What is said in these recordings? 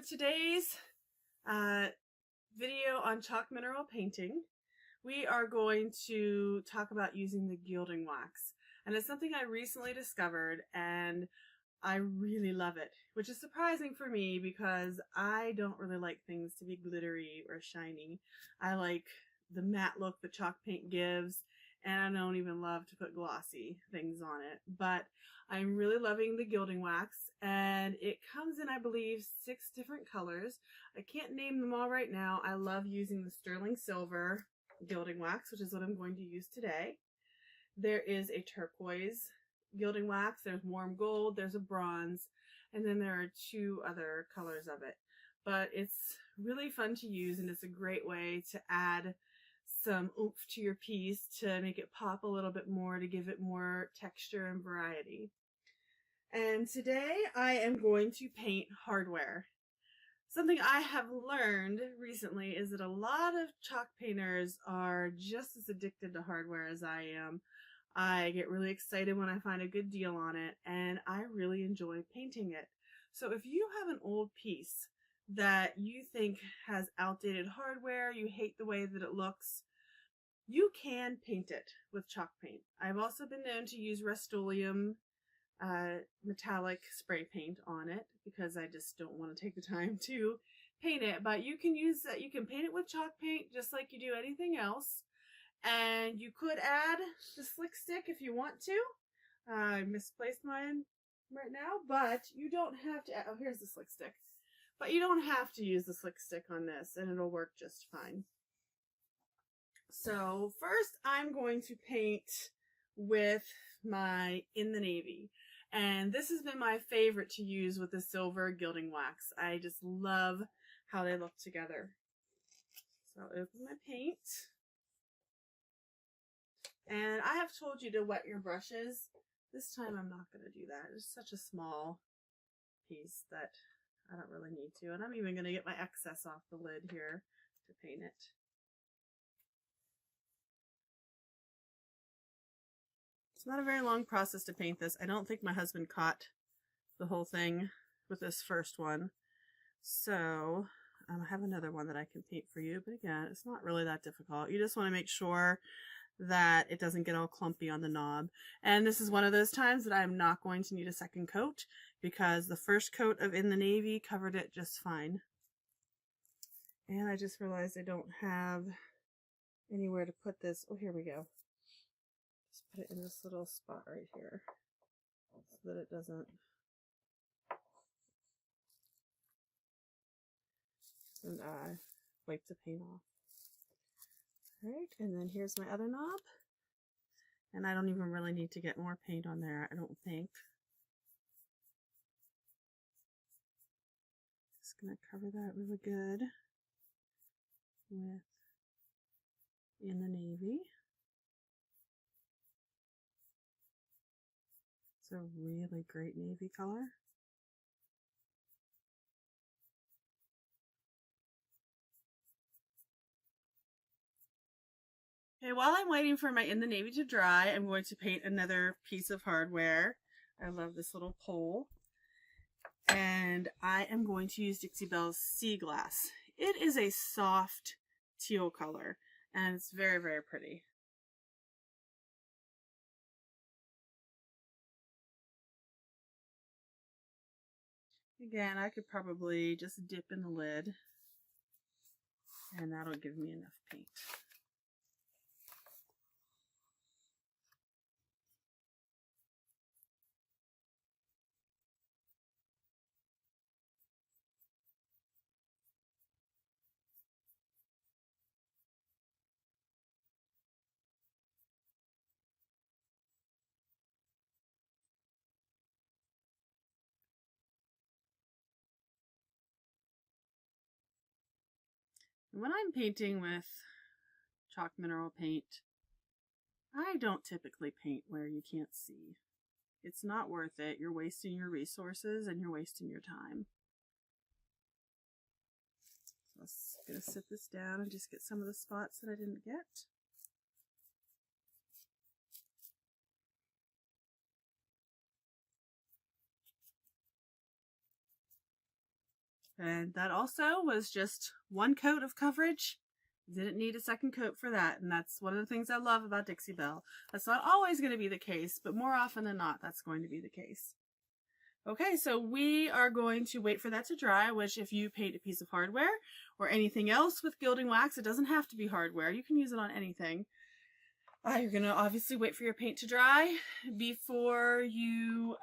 today's video on chalk mineral painting, we are going to talk about using the gilding wax. And it's something I recently discovered and I really love it, which is surprising for me because I don't really like things to be glittery or shiny. I like the matte look that chalk paint gives, and I don't even love to put glossy things on it. But I'm really loving the gilding wax, and it comes in, I believe, 6 different colors. I can't name them all right now. I love using the sterling silver gilding wax, which is what I'm going to use today. There is a turquoise gilding wax, there's warm gold, there's a bronze, and then there are 2 other colors of it. But it's really fun to use, and it's a great way to add some oomph to your piece, to make it pop a little bit more, to give it more texture and variety. And today I am going to paint hardware. Something I have learned recently is that a lot of chalk painters are just as addicted to hardware as I am. I get really excited when I find a good deal on it, and I really enjoy painting it. So if you have an old piece that you think has outdated hardware, you hate the way that it looks, you can paint it with chalk paint. I've also been known to use Rust-Oleum metallic spray paint on it because I just don't want to take the time to paint it. But you can use that. You can paint it with chalk paint just like you do anything else. And you could add the slick stick if you want to. I misplaced mine right now, but you don't have to. Oh, here's the slick stick. But you don't have to use the slick stick on this, and it'll work just fine. So first I'm going to paint with my In the Navy. And this has been my favorite to use with the silver gilding wax. I just love how they look together. So I'll open my paint. And I have told you to wet your brushes. This time I'm not going to do that. It's such a small piece that I don't really need to. And I'm even going to get my excess off the lid here to paint it. It's not a very long process to paint this. I don't think my husband caught the whole thing with this first one. So I have another one that I can paint for you. But again, it's not really that difficult. You just want to make sure that it doesn't get all clumpy on the knob. And this is one of those times that I'm not going to need a second coat because the first coat of In the Navy covered it just fine. And I just realized I don't have anywhere to put this. Oh, here we go. Just put it in this little spot right here so that it doesn't wipe the paint off. Alright, and then here's my other knob. And I don't even really need to get more paint on there, I don't think. Just going to cover that really good with In the Navy. It's a really great navy color. Okay, while I'm waiting for my In the Navy to dry, I'm going to paint another piece of hardware. I love this little pole. And I am going to use Dixie Belle's Sea Glass. It is a soft teal color, and it's very, very pretty. Again, I could probably just dip in the lid, and that'll give me enough paint. When I'm painting with chalk mineral paint, I don't typically paint where you can't see. It's not worth it. You're wasting your resources and you're wasting your time. So I'm just going to sit this down and just get some of the spots that I didn't get. And that also was just one coat of coverage. Didn't need a second coat for that. And that's one of the things I love about Dixie Belle. That's not always going to be the case, but more often than not, that's going to be the case. Okay, so we are going to wait for that to dry, which if you paint a piece of hardware or anything else with gilding wax, it doesn't have to be hardware. You can use it on anything. You're going to obviously wait for your paint to dry before you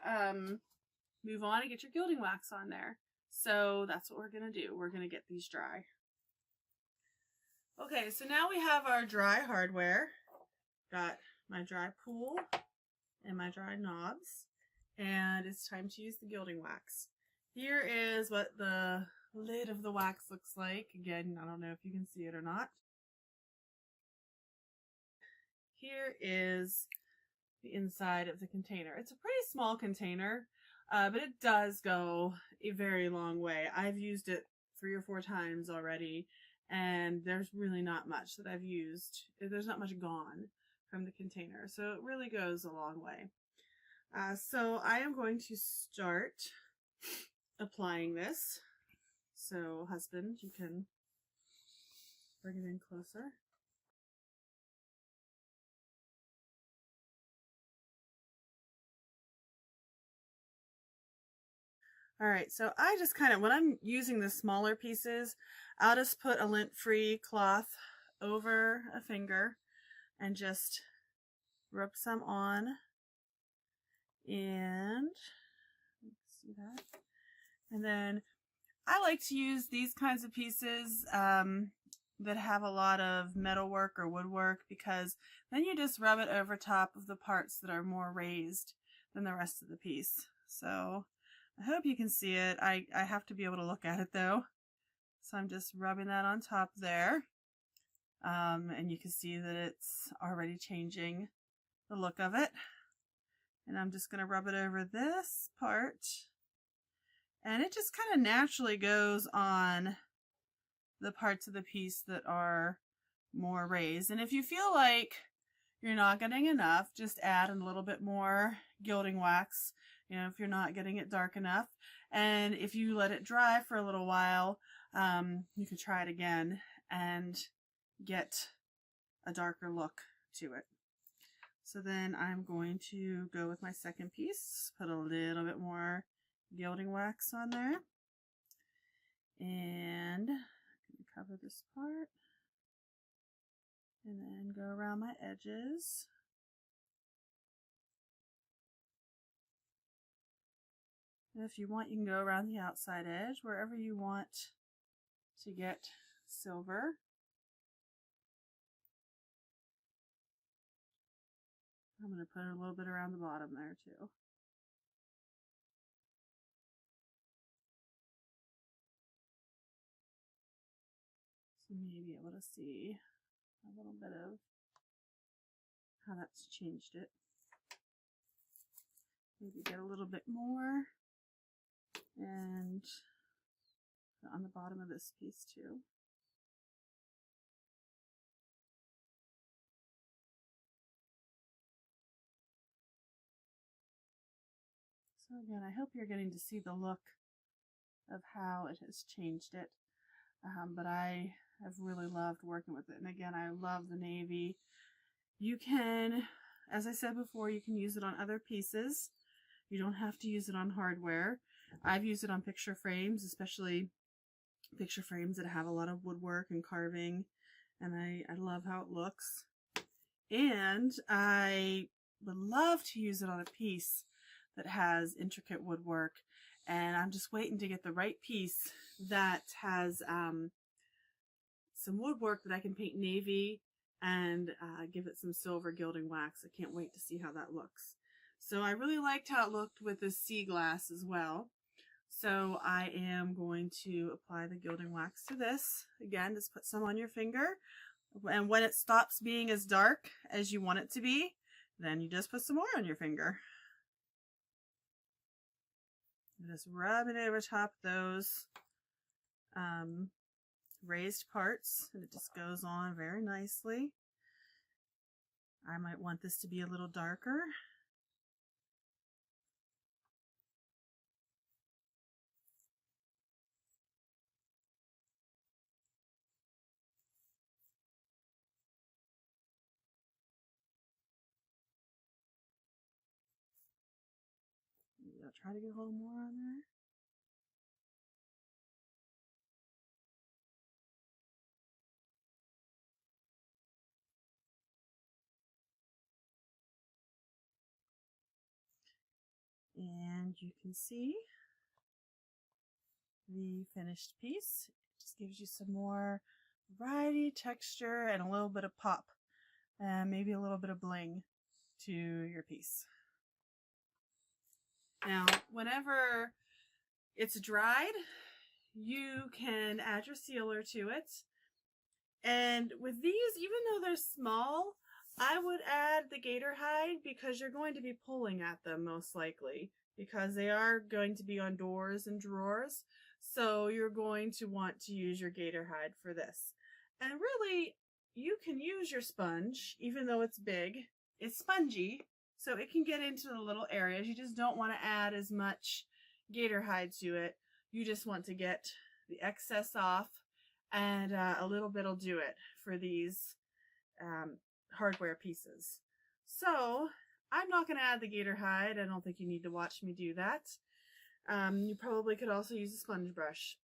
move on and get your gilding wax on there. So that's what we're going to do. We're going to get these dry. Okay, so now we have our dry hardware. Got my dry pool and my dry knobs. And it's time to use the gilding wax. Here is what the lid of the wax looks like. Again, I don't know if you can see it or not. Here is the inside of the container. It's a pretty small container, but it does go a very long way. I've used it 3 or 4 times already, and there's really not much that I've used. There's not much gone from the container, so it really goes a long way. So I am going to start applying this. So husband, you can bring it in closer. All right, so I just kind of, when I'm using the smaller pieces, I'll just put a lint-free cloth over a finger and just rub some on. And see that? And then I like to use these kinds of pieces that have a lot of metalwork or woodwork, because then you just rub it over top of the parts that are more raised than the rest of the piece. So I hope you can see it. I have to be able to look at it though. So I'm just rubbing that on top there. And you can see that it's already changing the look of it. And I'm just going to rub it over this part. And it just kind of naturally goes on the parts of the piece that are more raised. And if you feel like you're not getting enough, just add a little bit more gilding wax, you know, if you're not getting it dark enough. And if you let it dry for a little while, you can try it again and get a darker look to it. So then I'm going to go with my second piece, put a little bit more gilding wax on there, and cover this part, and then go around my edges. And if you want, you can go around the outside edge, wherever you want to get silver. I'm going to put a little bit around the bottom there too. So you may be able to see a little bit of how that's changed it. Maybe get a little bit more, and on the bottom of this piece too. So again, I hope you're getting to see the look of how it has changed it. But I have really loved working with it. And again, I love the navy. You can, as I said before, you can use it on other pieces. You don't have to use it on hardware. I've used it on picture frames, especially picture frames that have a lot of woodwork and carving. And I love how it looks. And I would love to use it on a piece that has intricate woodwork, and I'm just waiting to get the right piece that has some woodwork that I can paint navy and give it some silver gilding wax. I can't wait to see how that looks. So I really liked how it looked with the sea glass as well. So I am going to apply the gilding wax to this. Again, just put some on your finger, and when it stops being as dark as you want it to be, then you just put some more on your finger. Just rub it over top those raised parts, and it just goes on very nicely. I might want this to be a little darker. gonna try to get a little more on there. And you can see the finished piece. It just gives you some more variety, texture, and a little bit of pop, and maybe a little bit of bling to your piece. Now, whenever it's dried, you can add your sealer to it. And with these, even though they're small, I would add the gator hide because you're going to be pulling at them most likely, because they are going to be on doors and drawers. So you're going to want to use your gator hide for this. And really, you can use your sponge, even though it's big. It's spongy, so it can get into the little areas. You just don't want to add as much gator hide to it. You just want to get the excess off, and a little bit will do it for these hardware pieces. So I'm not going to add the gator hide. I don't think you need to watch me do that. You probably could also use a sponge brush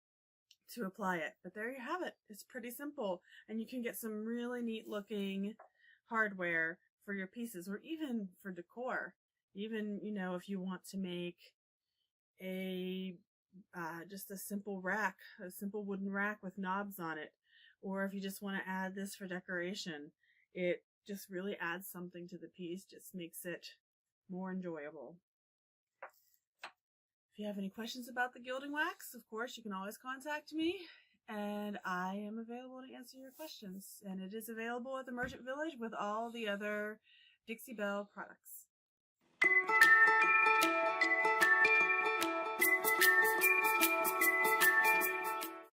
to apply it, but there you have it. It's pretty simple, and you can get some really neat looking hardware for your pieces, or even for decor. Even, you know, if you want to make a just a simple rack, a simple wooden rack with knobs on it, or if you just want to add this for decoration, it just really adds something to the piece, just makes it more enjoyable. If you have any questions about the gilding wax, of course, you can always contact me, and I am available to answer your questions. And it is available at the Merchant Village with all the other Dixie Belle products.